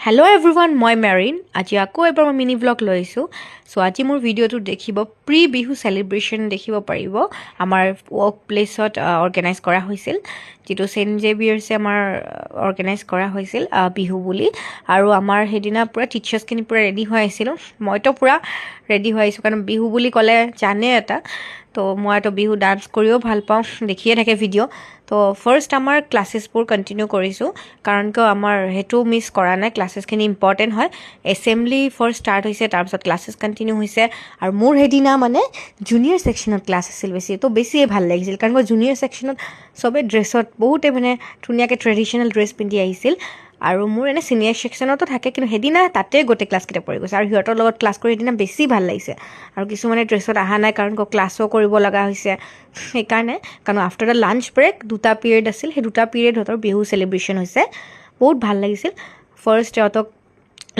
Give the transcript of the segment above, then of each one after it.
Hello everyone, মই marine আজি আকৌ এবাৰ মই মিনি ব্লগ লৈছোঁ সো আজি মোৰ ভিডিঅ'টো দেখিব প্ৰি বিহু সেলিব্ৰেশন দেখিব পাৰিব আমাৰ ৱৰ্ক প্লেছত অৰ্গেনাইজ কৰা হৈছিল যেটো সেন্ট জেভিয়াৰ্ছে আমাৰ অৰ্গেনাইজ কৰা হৈছিল বিহু বুলি আৰু আমাৰ হেদিনা পুৰা টিচাৰ্ছ কিনি পুৰা ৰেডি হৈ আছিল মইতো পুৰা ৰেডি হৈ আইছো কাৰণ বিহু বুলি ক'লে জানে এটা তো মইতো বিহু ডান্স কৰিও ভাল পাওঁ দেখিয়ে থাকে ভিডিঅ' তো ফাৰ্ষ্ট আমাৰ ক্লাसेছবোৰ কন্টিনিউ কৰিছোঁ কাৰণ কি আমাৰ হেতু মিছ কৰা নাই ক্লাसेছখিনি ইম্পৰ্টেণ্ট হয় এছেম্বলি ফাৰ্ষ্ট ষ্টাৰ্ট হৈছে তাৰপিছত ক্লাছেছ কন্টিনিউ হৈছে আৰু মোৰ হেদিনা মানে জুনিয়ৰ ছেকশ্যনত ক্লাছ আছিল বেছিয়ে ভাল লাগিছিল কাৰণ জুনিয়ৰ ছেকশ্যনত সবে ড্ৰেছত বহুতে মানে ধুনীয়াকৈ ট্ৰেডিশ্যনেল ড্ৰেছ পিন্ধি আহিছিল আৰু মোৰ এনে সিনিয়ৰ ছেকশ্যনতো থাকে কিন্তু হেদিনা তাতে গোটে ক্লাছকেইটা পৰি গৈছে আৰু সিহঁতৰ লগত ক্লাছ কৰি হেদিনা বেছি ভাল লাগিছে আৰু কিছুমানে ড্ৰেছত অহা নাই কাৰণ ক্লাছো কৰিব লগা হৈছে সেইকাৰণে কাৰণ আফটাৰ দ্য লাঞ্চ ব্ৰেক দুটা পিৰিয়ড আছিল সেই দুটা পিৰিয়ড সিহঁতৰ বিহু সেলিব্ৰেশ্যন হৈছে বহুত ভাল লাগিছিল ফাৰ্ষ্ট সিহঁতক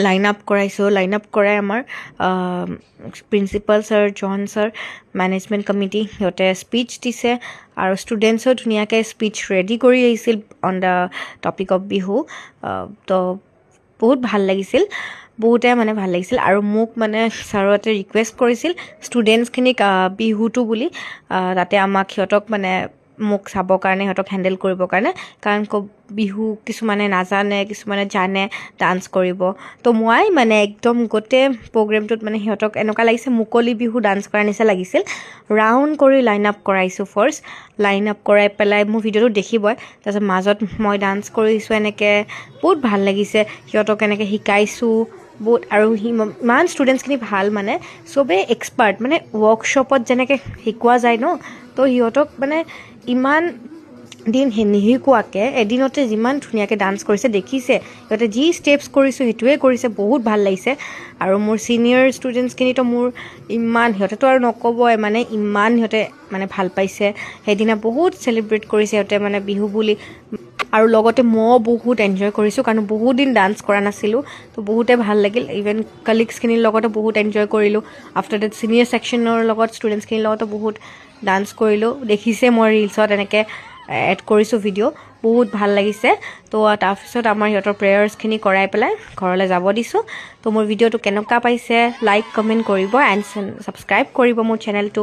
লাইন আপ কৰাই আমাৰ প্ৰিন্সিপাল ছাৰ জন ছাৰ মেনেজমেণ্ট কমিটি সিহঁতে স্পীচ দিছে আৰু ষ্টুডেণ্টছো ধুনীয়াকৈ স্পীচ ৰেডি কৰি আহিছিল on the topic of Bihu তো বহুত ভাল লাগিছিল বহুতে মানে ভাল লাগিছিল আৰু মোক মানে ছাৰতে ৰিকুৱেষ্ট কৰিছিল ষ্টুডেণ্টছখিনিক বিহুটো বুলি তাতে আমাক সিহঁতক মানে মোক চাবৰ কাৰণে সিহঁতক হেণ্ডেল কৰিবৰ কাৰণে কাৰণ বিহু কিছুমানে নাজানে কিছুমানে জানে ডান্স কৰিব তো মই মানে একদম গোটেই প্ৰগ্ৰেমটোত মানে সিহঁতক এনেকুৱা লাগিছে মুকলি বিহু ডান্স কৰাৰ নিচিনা লাগিছিল ৰাউণ্ড কৰি লাইন আপ কৰাইছোঁ ফাৰ্ষ্ট লাইন আপ কৰাই পেলাই মোৰ ভিডিঅ'টো দেখিবই তাৰপিছত মাজত মই ডান্স কৰিছোঁ এনেকৈ বহুত ভাল লাগিছে সিহঁতক এনেকৈ শিকাইছোঁ বহুত আৰু ইমান ষ্টুডেণ্টছখিনি ভাল মানে চবেই এক্সপাৰ্ট মানে ৱৰ্কশ্বপত যেনেকৈ শিকোৱা যায় ন তো সিহঁতক মানে ইমান দিন নিশিকোৱাকৈ এদিনতে যিমান ধুনীয়াকৈ ডান্স কৰিছে দেখিছে সিহঁতে যি ষ্টেপছ কৰিছোঁ সেইটোৱে কৰিছে বহুত ভাল লাগিছে আৰু মোৰ ছিনিয়ৰ ষ্টুডেণ্টছখিনিতো মোৰ ইমান সিহঁতেতো আৰু নক'বই মানে ইমান সিহঁতে মানে ভাল পাইছে সেইদিনা বহুত চেলিব্ৰেট কৰিছে সিহঁতে মানে বিহু বুলি আৰু লগতে মই বহুত এনজয় কৰিছোঁ কাৰণ বহুত দিন ডান্স কৰা নাছিলোঁ তো বহুতে ভাল লাগিল ইভেন কলিগছখিনিৰ লগতো বহুত এনজয় কৰিলোঁ আফটাৰ ডেট ছিনিয়ৰ ছেকশ্যনৰ লগত ষ্টুডেণ্টছখিনিৰ লগতো বহুত ডান্স কৰিলোঁ দেখিছে মই ৰিলছত এনেকৈ এড কৰিছোঁ ভিডিঅ' বহুত ভাল লাগিছে তো তাৰপিছত আমাৰ সিহঁতৰ প্ৰেয়াৰ্ছখিনি কৰাই পেলাই ঘৰলৈ যাব দিছোঁ তো মোৰ ভিডিঅ'টো কেনেকুৱা পাইছে লাইক কমেণ্ট কৰিব এণ্ড ছাবস্ক্ৰাইব কৰিব মোৰ চেনেলটো